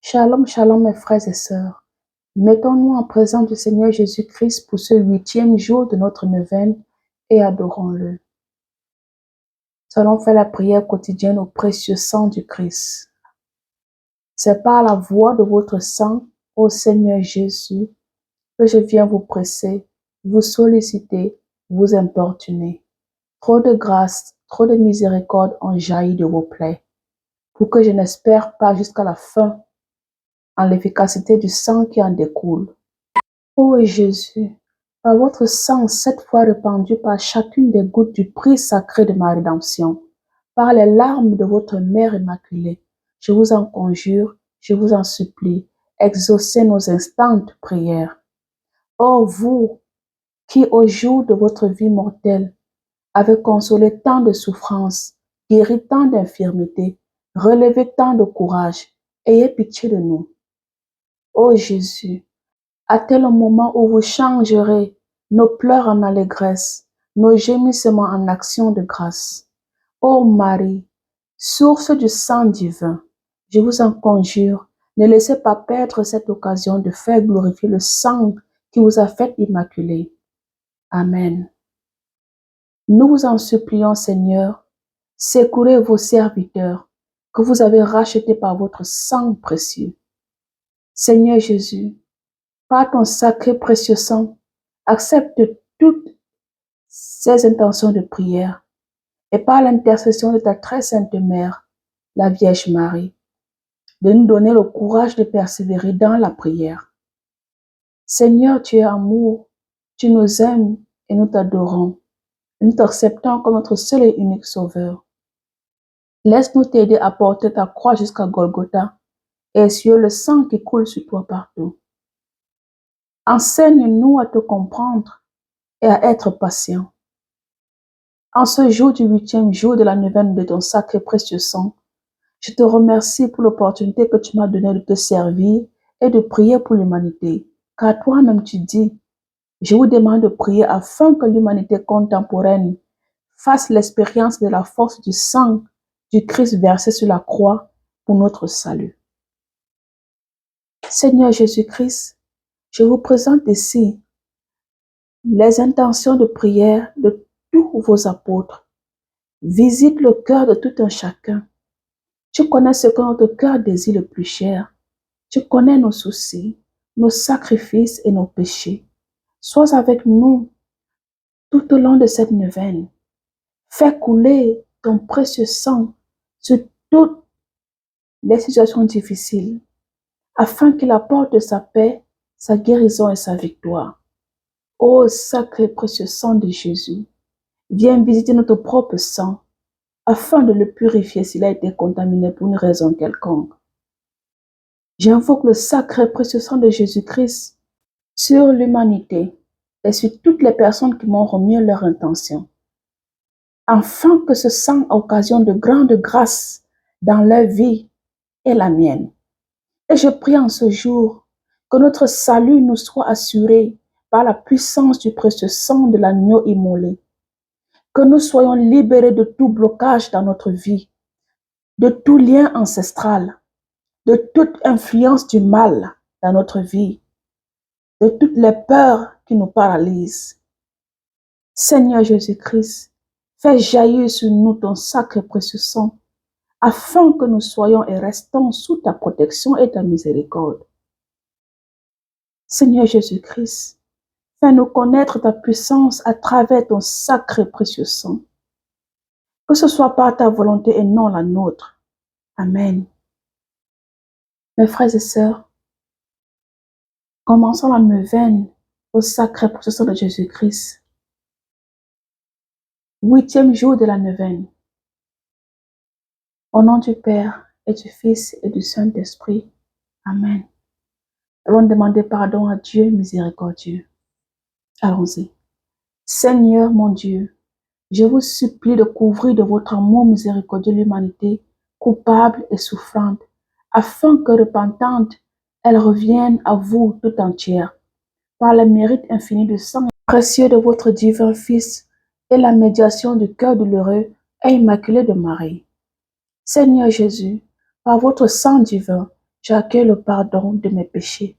Shalom, shalom mes frères et sœurs. Mettons-nous en présence du Seigneur Jésus-Christ pour ce 8e jour de notre neuvaine et adorons-le. Nous allons faire la prière quotidienne au précieux sang du Christ. C'est par la voix de votre sang, ô Seigneur Jésus, que je viens vous presser, vous solliciter, vous importuner. Trop de grâce, trop de miséricorde ont jailli de vos plaies, pour que je n'espère pas jusqu'à la fin en l'efficacité du sang qui en découle. Ô Jésus, par votre sang 7 fois répandu par chacune des gouttes du prix sacré de ma rédemption, par les larmes de votre Mère immaculée, je vous en conjure, je vous en supplie, exaucez nos instantes prières. Ô vous, qui au jour de votre vie mortelle, avez consolé tant de souffrances, guéri tant d'infirmités, relevé tant de courage, ayez pitié de nous. Ô Jésus, à tel moment où vous changerez nos pleurs en allégresse, nos gémissements en action de grâce. Ô Marie, source du sang divin, je vous en conjure, ne laissez pas perdre cette occasion de faire glorifier le sang qui vous a fait immaculée. Amen. Nous vous en supplions, Seigneur, secourez vos serviteurs que vous avez rachetés par votre sang précieux. Seigneur Jésus, par ton sacré précieux sang, accepte toutes ces intentions de prière et par l'intercession de ta très sainte mère, la Vierge Marie, de nous donner le courage de persévérer dans la prière. Seigneur, tu es amour, tu nous aimes et nous t'adorons. Nous t'acceptons comme notre seul et unique sauveur. Laisse-nous t'aider à porter ta croix jusqu'à Golgotha et essuyer le sang qui coule sur toi partout. Enseigne-nous à te comprendre et à être patients. En ce jour du 8e jour de la neuvaine de ton sacré précieux sang, je te remercie pour l'opportunité que tu m'as donnée de te servir et de prier pour l'humanité. Car toi-même tu dis, je vous demande de prier afin que l'humanité contemporaine fasse l'expérience de la force du sang du Christ versé sur la croix pour notre salut. Seigneur Jésus-Christ, je vous présente ici les intentions de prière de tous vos apôtres. Visite le cœur de tout un chacun. Tu connais ce que notre cœur désire le plus cher. Tu connais nos soucis, nos sacrifices et nos péchés. Sois avec nous tout au long de cette neuvaine. Fais couler ton précieux sang sur toutes les situations difficiles, afin qu'il apporte sa paix, sa guérison et sa victoire. Ô sacré précieux sang de Jésus, viens visiter notre propre sang, afin de le purifier s'il a été contaminé pour une raison quelconque. J'invoque le sacré précieux sang de Jésus-Christ sur l'humanité et sur toutes les personnes qui m'ont remis leur intention, afin que ce sang occasionne de grandes grâces dans leur vie et la mienne. Et je prie en ce jour que notre salut nous soit assuré par la puissance du précieux sang de l'agneau immolé, que nous soyons libérés de tout blocage dans notre vie, de tout lien ancestral, de toute influence du mal dans notre vie, de toutes les peurs qui nous paralysent. Seigneur Jésus-Christ, fais jaillir sur nous ton sacré précieux sang, afin que nous soyons et restons sous ta protection et ta miséricorde. Seigneur Jésus-Christ, fais-nous connaître ta puissance à travers ton sacré précieux sang. Que ce soit par ta volonté et non la nôtre. Amen. Mes frères et sœurs, commençons la neuvaine au sacré précieux sang de Jésus-Christ. 8e jour de la neuvaine. Au nom du Père et du Fils et du Saint-Esprit. Amen. Allons demander pardon à Dieu miséricordieux. Allons-y. Seigneur mon Dieu, je vous supplie de couvrir de votre amour miséricordieux l'humanité coupable et souffrante, afin que repentante, elle revienne à vous tout entière, par le mérite infini du sang précieux de votre divin Fils et la médiation du cœur douloureux et immaculé de Marie. Seigneur Jésus, par votre sang divin, j'accueille le pardon de mes péchés.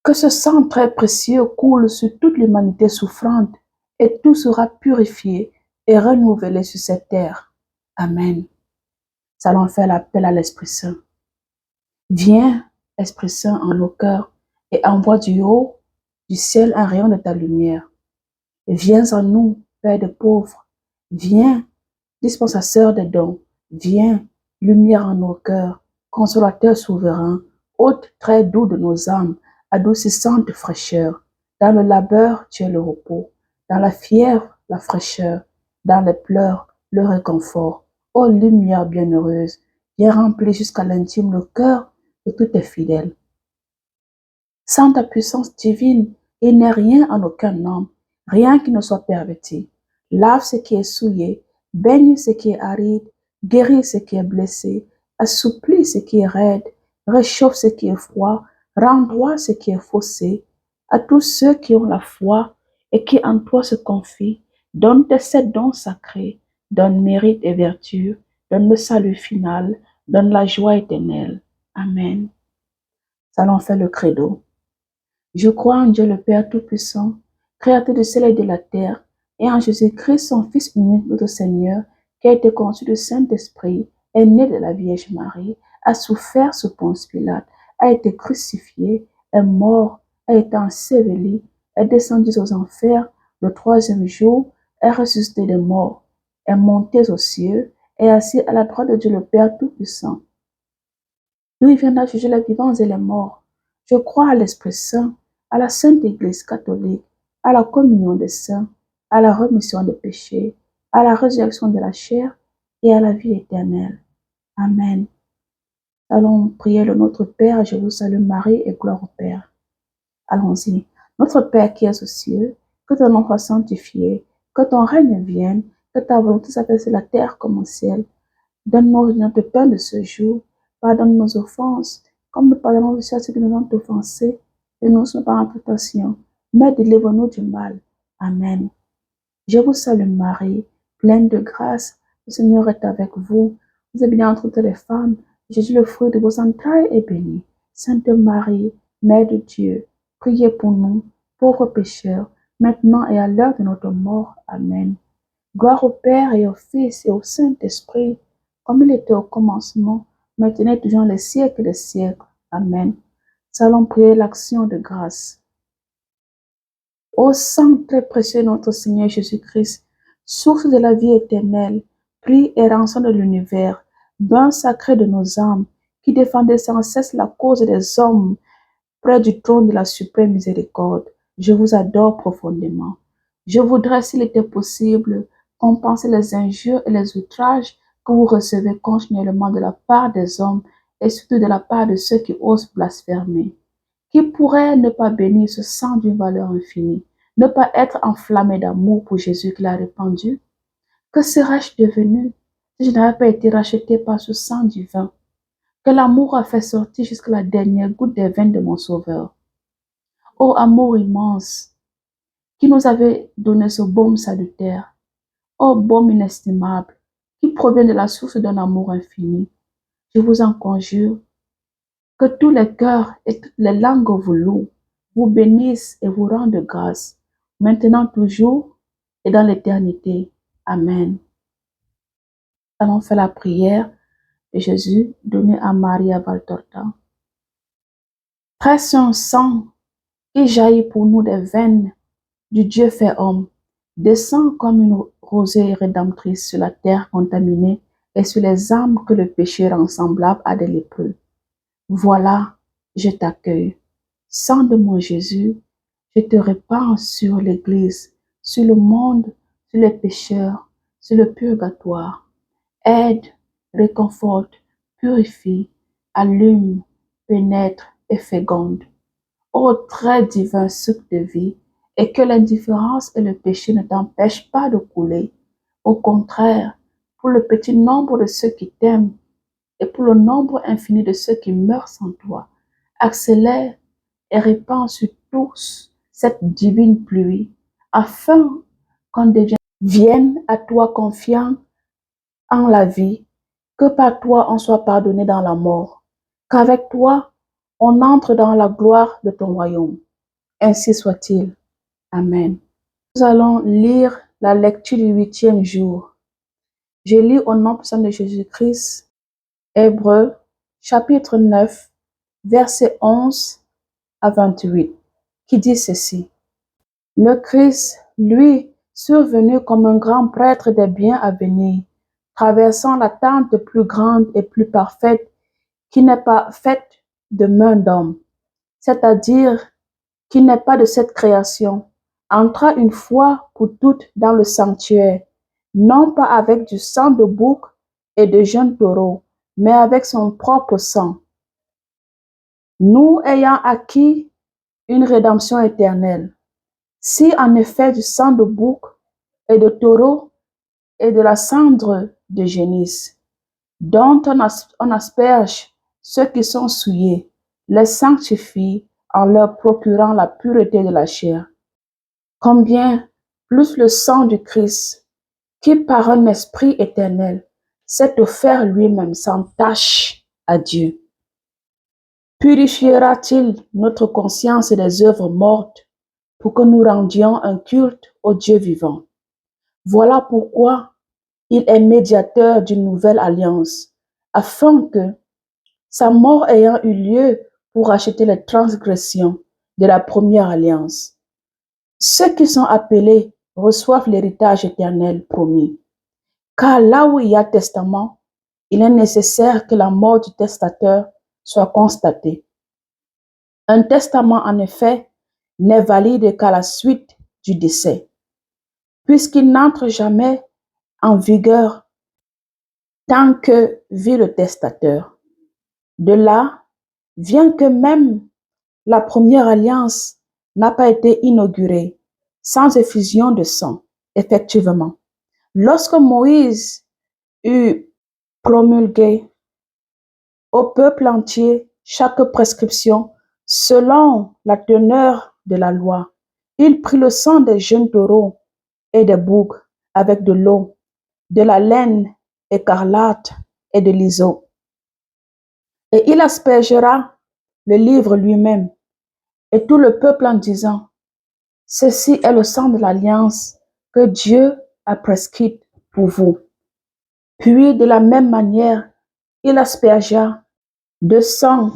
Que ce sang très précieux coule sur toute l'humanité souffrante et tout sera purifié et renouvelé sur cette terre. Amen. Nous allons faire l'appel à l'Esprit Saint. Viens, Esprit Saint, en nos cœurs et envoie du haut du ciel un rayon de ta lumière. Et viens en nous, Père des pauvres. Viens, dispensateur des dons. Viens, lumière en nos cœurs, consolateur souverain, hôte très doux de nos âmes, adoucissante fraîcheur. Dans le labeur, tu es le repos. Dans la fièvre, la fraîcheur. Dans les pleurs, le réconfort. Ô lumière bienheureuse, viens remplir jusqu'à l'intime le cœur de tous tes fidèles. Sans ta puissance divine, il n'est rien en aucun homme, rien qui ne soit perverti. Lave ce qui est souillé, baigne ce qui est aride, guéris ce qui est blessé, assouplis ce qui est raide, réchauffe ce qui est froid, rend droit ce qui est faussé. À tous ceux qui ont la foi et qui en toi se confient, donne tes 7 dons sacrés, donne mérite et vertu, donne le salut final, donne la joie éternelle. Amen. Nous allons faire le credo. Je crois en Dieu le Père Tout-Puissant, Créateur du ciel et de la terre, et en Jésus-Christ, son Fils unique, notre Seigneur, qui a été conçu du Saint-Esprit, est né de la Vierge Marie, a souffert sous Ponce Pilate, a été crucifié, est mort, a été enseveli, est descendu aux enfers, le 3e jour, est ressuscité des morts, est monté aux cieux, est assis à la droite de Dieu le Père Tout-Puissant. D'où il viendra juger les vivants et les morts. Je crois à l'Esprit Saint, à la Sainte Église catholique, à la communion des saints, à la rémission des péchés, à la résurrection de la chair et à la vie éternelle. Amen. Allons prier le Notre Père, je vous salue Marie et gloire au Père. Allons-y. Notre Père qui es aux cieux, que ton nom soit sanctifié, que ton règne vienne, que ta volonté s'appelle sur la terre comme au ciel. Donne-nous notre pain de ce jour, pardonne nos offenses, comme nous pardonnons aussi à ceux qui nous ont offensés, et ne nous sois pas en tentation, mais délivre-nous du mal. Amen. Je vous salue Marie, pleine de grâce, le Seigneur est avec vous. Vous êtes bénie entre toutes les femmes, Jésus, le fruit de vos entrailles, est béni. Sainte Marie, Mère de Dieu, priez pour nous, pauvres pécheurs, maintenant et à l'heure de notre mort. Amen. Gloire au Père et au Fils et au Saint-Esprit, comme il était au commencement, maintenant et toujours dans les siècles des siècles. Amen. Nous allons prier l'action de grâce. Ô sang très précieux de notre Seigneur Jésus-Christ, source de la vie éternelle, prie et rançon de l'univers, bain sacré de nos âmes, qui défendait sans cesse la cause des hommes près du trône de la suprême miséricorde, je vous adore profondément. Je voudrais, s'il était possible, compenser les injures et les outrages que vous recevez continuellement de la part des hommes et surtout de la part de ceux qui osent blasphémer. Qui pourrait ne pas bénir ce sang d'une valeur infinie, ne pas être enflammé d'amour pour Jésus qui l'a répandu? Que serais-je devenu si je n'avais pas été racheté par ce sang divin que l'amour a fait sortir jusqu'à la dernière goutte des veines de mon Sauveur? Ô amour immense, qui nous avait donné ce baume salutaire, ô baume inestimable, qui provient de la source d'un amour infini, je vous en conjure, que tous les cœurs et toutes les langues vous louent, vous bénissent et vous rendent grâce, maintenant toujours et dans l'éternité. Amen. Allons faire la prière de Jésus donné à Maria Valtorta. Précieux sang qui jaillit pour nous des veines du Dieu fait homme, descend comme une rosée rédemptrice sur la terre contaminée et sur les âmes que le péché rend semblables à des lépreux. Voilà, je t'accueille. Sang de mon Jésus, je te répands sur l'Église, sur le monde, sur les pécheurs, sur le purgatoire. Aide, réconforte, purifie, allume, pénètre et féconde. Ô très divin sucre de vie, et que l'indifférence et le péché ne t'empêchent pas de couler. Au contraire, pour le petit nombre de ceux qui t'aiment et pour le nombre infini de ceux qui meurent sans toi, accélère et répand sur tous cette divine pluie, afin qu'on vienne à toi confiant en la vie, que par toi on soit pardonné dans la mort. qu'avec toi, on entre dans la gloire de ton royaume. Ainsi soit-il. Amen. Nous allons lire la lecture du 8e jour. Je lis au nom puissant de Jésus-Christ, Hébreux, chapitre 9, versets 11 à 28, qui dit ceci. Le Christ, lui, survenu comme un grand prêtre des biens à venir, traversant l'attente plus grande et plus parfaite, qui n'est pas faite de main d'homme, c'est-à-dire qui n'est pas de cette création, entra une fois pour toutes dans le sanctuaire, non pas avec du sang de bouc et de jeunes taureaux, mais avec son propre sang. Nous ayant acquis une rédemption éternelle. Si en effet du sang de bouc et de taureau et de la cendre de génisse, dont on asperge ceux qui sont souillés, les sanctifie en leur procurant la pureté de la chair. Combien plus le sang du Christ, qui par un esprit éternel s'est offert lui-même sans tache à Dieu, purifiera-t-il notre conscience des œuvres mortes pour que nous rendions un culte au Dieu vivant? Voilà pourquoi il est médiateur d'une nouvelle alliance, afin que, sa mort ayant eu lieu pour racheter les transgressions de la première alliance, ceux qui sont appelés reçoivent l'héritage éternel promis. Car là où il y a testament, il est nécessaire que la mort du testateur soit constatée. Un testament, en effet, n'est valide qu'à la suite du décès, puisqu'il n'entre jamais en vigueur tant que vit le testateur. De là vient que même la première alliance n'a pas été inaugurée sans effusion de sang, effectivement. Lorsque Moïse eut promulgué au peuple entier chaque prescription selon la teneur de la loi, il prit le sang des jeunes taureaux et des boucs avec de l'eau, de la laine écarlate et de l'hysope. Et il aspergera le livre lui-même et tout le peuple en disant, ceci est le sang de l'alliance que Dieu a prescrite pour vous. Puis de la même manière, il aspergea de sang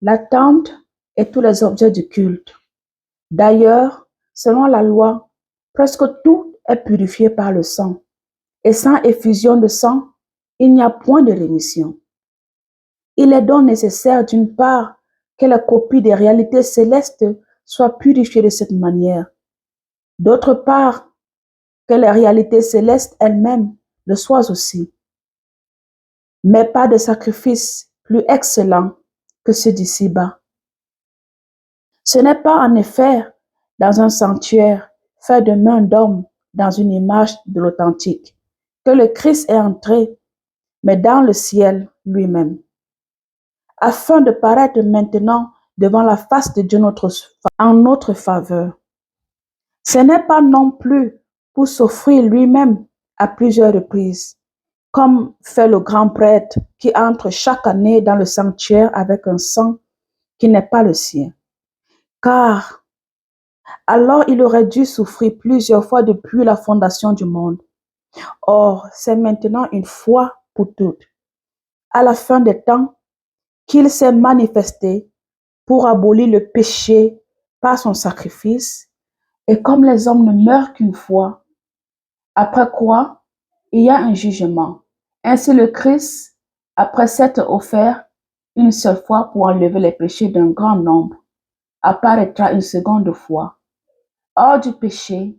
la tente et tous les objets du culte. D'ailleurs, selon la loi, presque tout est purifié par le sang, et sans effusion de sang, il n'y a point de rémission. Il est donc nécessaire d'une part que la copie des réalités célestes soit purifiée de cette manière, d'autre part que les réalités célestes elles-mêmes le soient aussi, mais pas de sacrifice plus excellent que ceux d'ici-bas. Ce n'est pas en effet dans un sanctuaire fait de main d'homme dans une image de l'authentique que le Christ est entré, mais dans le ciel lui-même, afin de paraître maintenant devant la face de Dieu en notre faveur. Ce n'est pas non plus pour s'offrir lui-même à plusieurs reprises, comme fait le grand prêtre qui entre chaque année dans le sanctuaire avec un sang qui n'est pas le sien. Car alors il aurait dû souffrir plusieurs fois depuis la fondation du monde. Or, c'est maintenant une fois pour toutes, à la fin des temps, qu'il s'est manifesté pour abolir le péché par son sacrifice. Et comme les hommes ne meurent qu'une fois, après quoi il y a un jugement. Ainsi le Christ, après s'être offert une seule fois pour enlever les péchés d'un grand nombre, apparaîtra une seconde fois, hors du péché,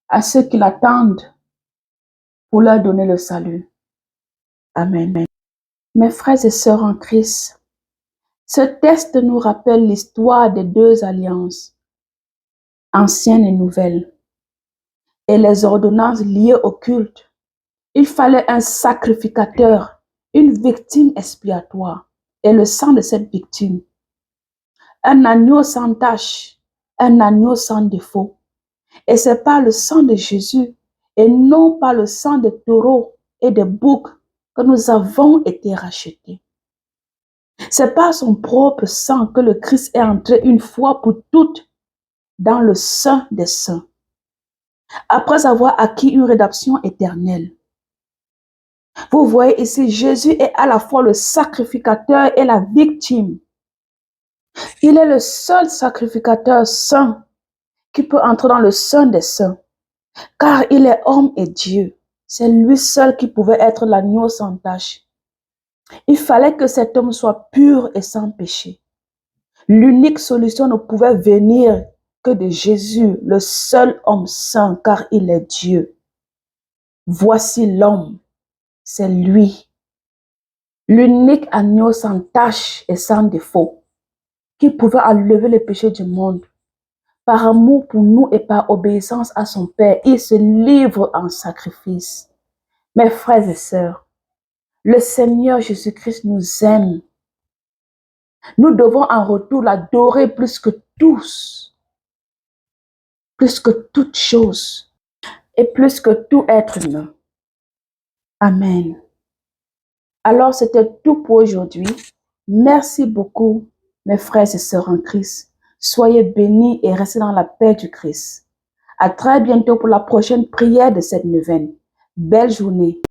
à ceux qui l'attendent pour leur donner le salut. Amen. Mes frères et sœurs en Christ, ce texte nous rappelle l'histoire des deux alliances, anciennes et nouvelles, et les ordonnances liées au culte. Il fallait un sacrificateur, une victime expiatoire, et le sang de cette victime, un agneau sans tache, un agneau sans défaut. Et c'est par le sang de Jésus et non par le sang des taureaux et des boucs que nous avons été rachetés. C'est par son propre sang que le Christ est entré une fois pour toutes dans le Saint des Saints, après avoir acquis une rédemption éternelle. Vous voyez ici, Jésus est à la fois le sacrificateur et la victime. Il est le seul sacrificateur saint qui peut entrer dans le Saint des Saints, car il est homme et Dieu. C'est lui seul qui pouvait être l'agneau sans tache. Il fallait que cet homme soit pur et sans péché. L'unique solution ne pouvait venir que de Jésus, le seul homme saint, car il est Dieu. Voici l'homme, c'est lui, l'unique agneau sans tache et sans défaut, qui pouvait enlever les péchés du monde. Par amour pour nous et par obéissance à son Père, il se livre en sacrifice. Mes frères et sœurs, le Seigneur Jésus-Christ nous aime. Nous devons en retour l'adorer plus que tous, plus que toute chose et plus que tout être humain. Amen. Alors, c'était tout pour aujourd'hui. Merci beaucoup, mes frères et sœurs en Christ. Soyez bénis et restez dans la paix du Christ. À très bientôt pour la prochaine prière de cette neuvaine. Belle journée.